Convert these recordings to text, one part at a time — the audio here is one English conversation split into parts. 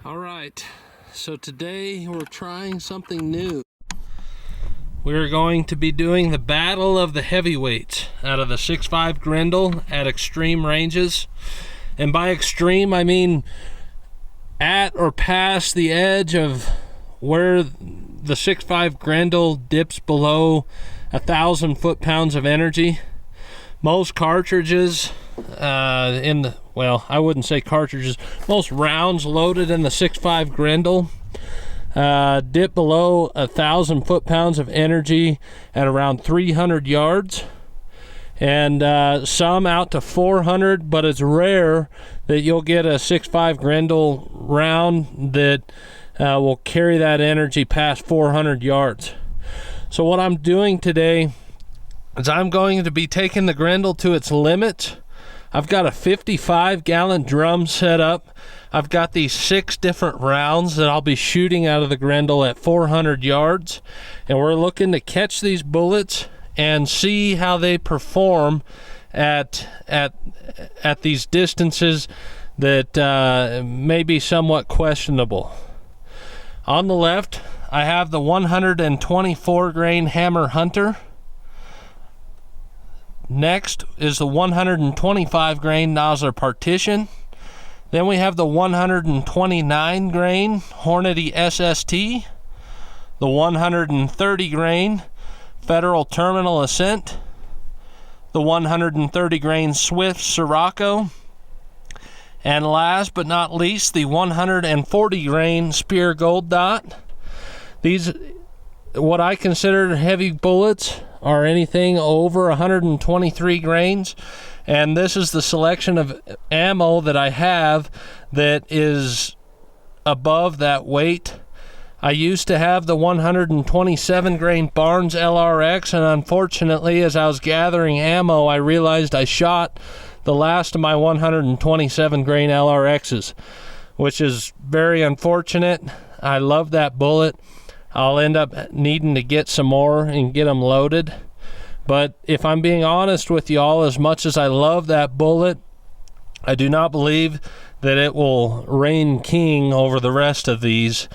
All right, so today we're trying something new. We're going to be doing the battle of the heavyweights out of the 6.5 Grendel at extreme ranges. And by extreme, I mean at or past the edge of where the 6.5 Grendel dips below 1,000 foot-pounds of energy. Most cartridges I wouldn't say cartridges, most rounds loaded in the 6.5 Grendel dip below 1,000 foot-pounds of energy at around 300 yards, and some out to 400, but it's rare that you'll get a 6.5 Grendel round that will carry that energy past 400 yards. So what I'm doing today is I'm going to be taking the Grendel to its limit. I've got a 55-gallon drum set up. I've got these 6 different rounds that I'll be shooting out of the Grendel at 400 yards. And we're looking to catch these bullets and see how they perform at these distances that may be somewhat questionable. On the left, I have the 124 grain Hammer Hunter. Next is the 125 grain Nosler Partition. Then we have the 129 grain Hornady SST, the 130 grain Federal Terminal Ascent, the 130 grain Swift Sirocco, and last but not least, the 140 grain Spear Gold Dot. These, what I consider heavy bullets, are anything over 123 grains, and this is the selection of ammo that I have that is above that weight. I used to have the 127 grain Barnes LRX, and unfortunately, as I was gathering ammo, I realized I shot the last of my 127 grain LRXs, which is very unfortunate. I love that bullet. I'll end up needing to get some more and get them loaded. But if I'm being honest with y'all, as much as I love that bullet, I do not believe that it will reign king over the rest of these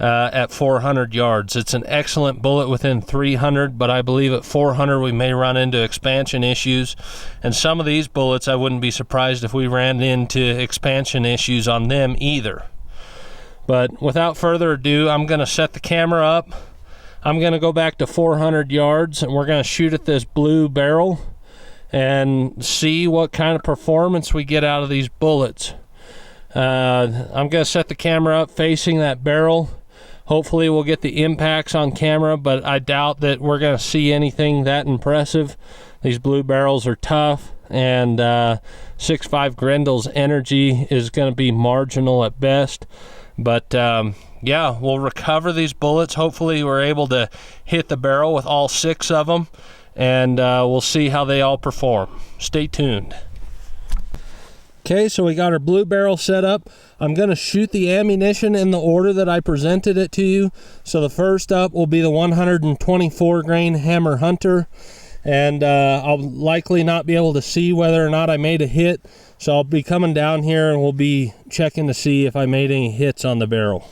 at 400 yards. It's an excellent bullet within 300, but I believe at 400 we may run into expansion issues. And some of these bullets, I wouldn't be surprised if we ran into expansion issues on them either. But without further ado, I'm going to set the camera up. I'm going to go back to 400 yards, and we're going to shoot at this blue barrel and see what kind of performance we get out of these bullets. I'm going to set the camera up facing that barrel. Hopefully we'll get the impacts on camera, but I doubt that we're going to see anything that impressive. These blue barrels are tough, and 6.5 Grendel's energy is going to be marginal at best. But yeah, we'll recover these bullets. Hopefully we're able to hit the barrel with all 6 of them, and we'll see how they all perform. Stay tuned. Okay, so we got our blue barrel set up. I'm going to shoot the ammunition in the order that I presented it to you. So the first up will be the 124 grain Hammer Hunter, and I'll likely not be able to see whether or not I made a hit. So I'll be coming down here and we'll be checking to see if I made any hits on the barrel.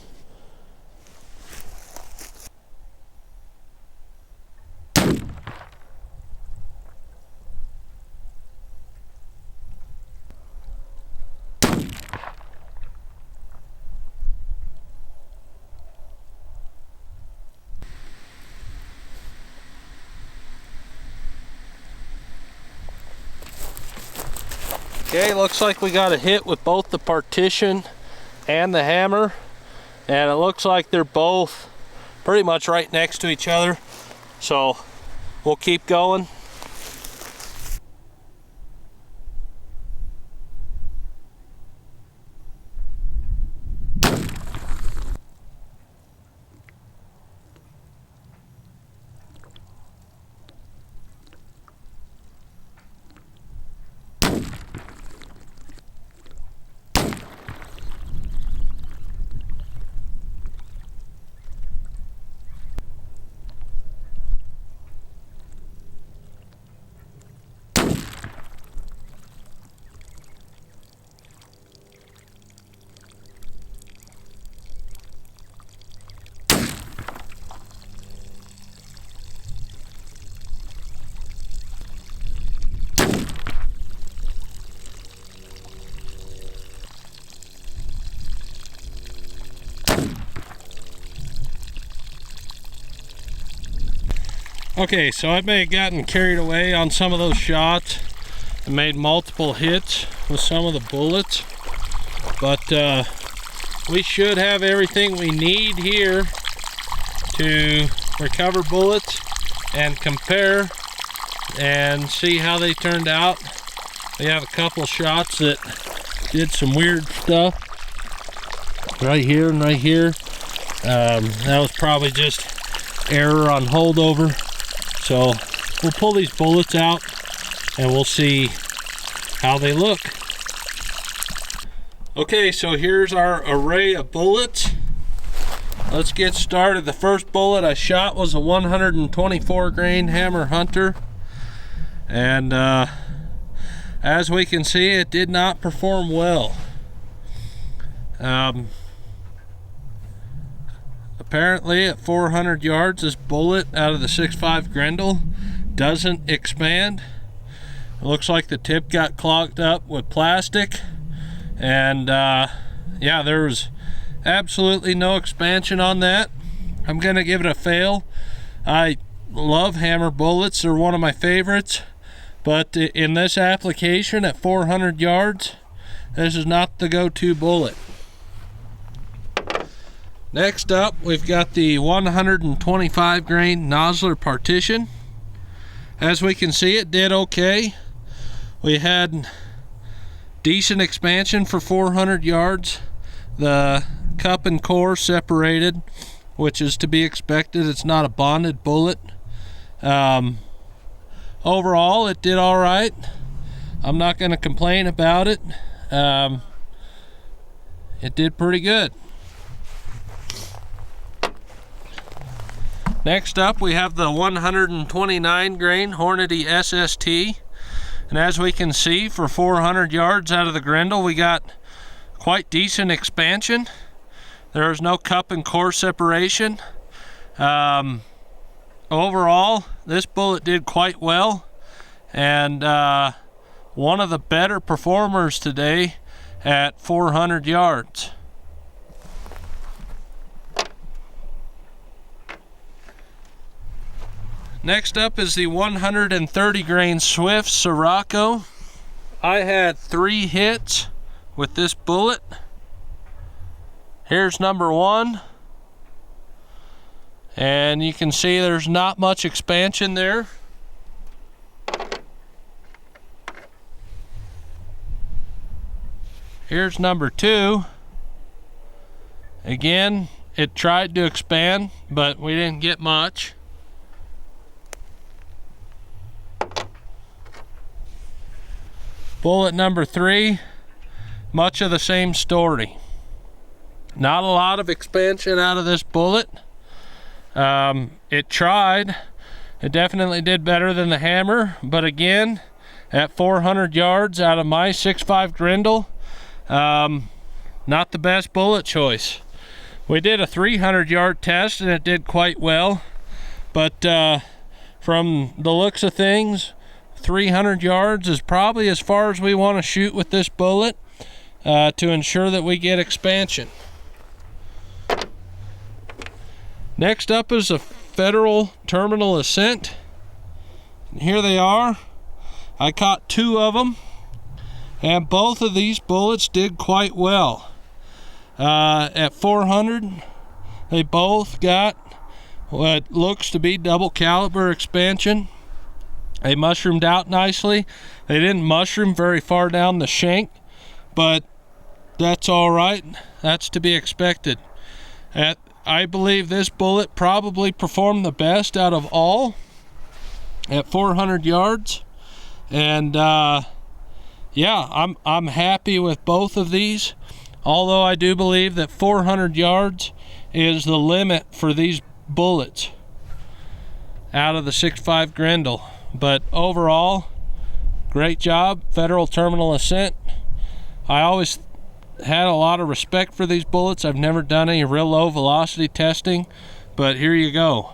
Okay, looks like we got a hit with both the partition and the hammer, and it looks like they're both pretty much right next to each other, so we'll keep going. Okay, so I may have gotten carried away on some of those shots and made multiple hits with some of the bullets, but we should have everything we need here to recover bullets and compare and see how they turned out. We have a couple shots that did some weird stuff right here and right here. That was probably just error on holdover. So we'll pull these bullets out and we'll see how they look. Okay, so here's our array of bullets. Let's get started. The first bullet I shot was a 124 grain Hammer Hunter, and as we can see, it did not perform well. Apparently at 400 yards, this bullet out of the 6.5 Grendel doesn't expand. It looks like the tip got clogged up with plastic, and yeah, there was absolutely no expansion on that. I'm gonna give it a fail. I love hammer bullets, they're one of my favorites, but in this application at 400 yards, this is not the go-to bullet. Next up, we've got the 125 grain Nosler Partition. As we can see, it did okay. We had decent expansion for 400 yards. The cup and core separated, which is to be expected. It's not a bonded bullet. Overall, it did all right. I'm not going to complain about it. It did pretty good. Next up, we have the 129 grain Hornady SST, and as we can see, for 400 yards out of the Grendel, we got quite decent expansion. There is no cup and core separation. Overall, this bullet did quite well, and one of the better performers today at 400 yards. Next up is the 130 grain Swift Sirocco. I had 3 hits with this bullet. Here's number 1. And you can see there's not much expansion there. Here's number 2. Again, it tried to expand, but we didn't get much. Bullet number 3, much of the same story. Not a lot of expansion out of this bullet. It tried. It definitely did better than the hammer, but again, at 400 yards out of my 6.5 Grendel, not the best bullet choice. We did a 300 yard test and it did quite well, but from the looks of things, 300 yards is probably as far as we want to shoot with this bullet to ensure that we get expansion. Next up is a Federal Terminal Ascent. Here they are. I caught 2 of them, and both of these bullets did quite well. At 400, they both got what looks to be double caliber expansion. They mushroomed out nicely. They didn't mushroom very far down the shank, but that's all right. That's to be expected. I believe this bullet probably performed the best out of all at 400 yards. And yeah, I'm happy with both of these. Although I do believe that 400 yards is the limit for these bullets out of the 6.5 Grendel. But overall, great job, Federal Terminal Ascent. I always had a lot of respect for these bullets. I've never done any real low velocity testing, but here you go.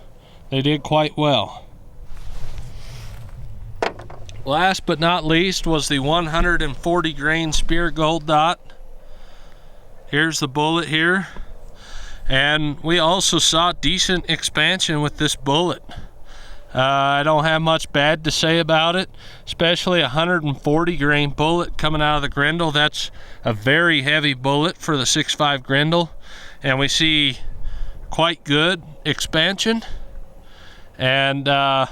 They did quite well. Last but not least was the 140 grain Spear Gold Dot. Here's the bullet here. And we also saw decent expansion with this bullet. I don't have much bad to say about it, especially a 140 grain bullet coming out of the Grendel. That's a very heavy bullet for the 6.5 Grendel, and we see quite good expansion. And I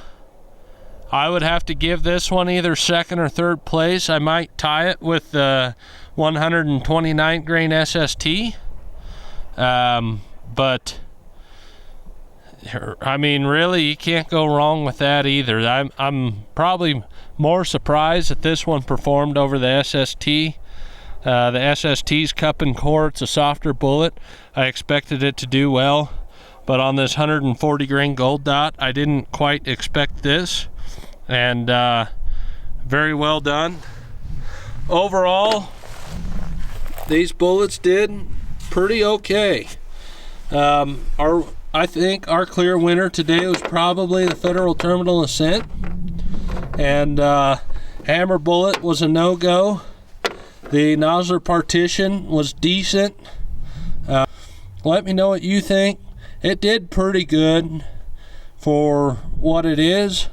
would have to give this one either second or third place. I might tie it with the 129 grain SST, but I mean, really, you can't go wrong with that either. I'm probably more surprised that this one performed over the SST. The SST's cup and core, it's a softer bullet. I expected it to do well, but on this 140 grain gold dot, I didn't quite expect this. And very well done. Overall, these bullets did pretty okay. I think our clear winner today was probably the Federal Terminal Ascent, and Hammer Bullet was a no-go. The Nosler Partition was decent. Let me know what you think. It did pretty good for what it is,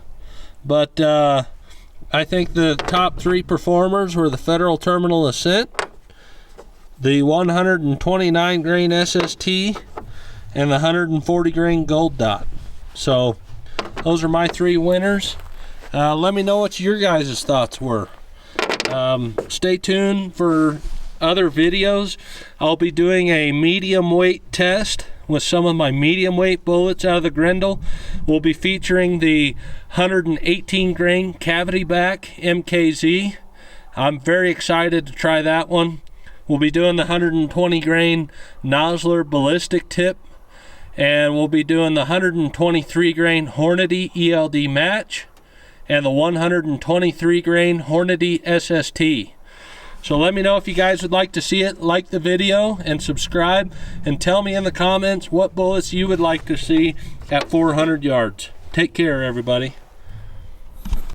but I think the top three performers were the Federal Terminal Ascent, the 129 grain SST, and the 140 grain gold dot. So those are my three winners. Let me know what your guys' thoughts were. Stay tuned for other videos. I'll be doing a medium weight test with some of my medium weight bullets out of the Grendel. We'll be featuring the 118 grain cavity back MKZ. I'm very excited to try that one. We'll be doing the 120 grain Nosler ballistic tip, and we'll be doing the 123 grain Hornady ELD match and the 123 grain Hornady SST. So let me know if you guys would like to see it. Like the video and subscribe, and tell me in the comments what bullets you would like to see at 400 yards. Take care, everybody.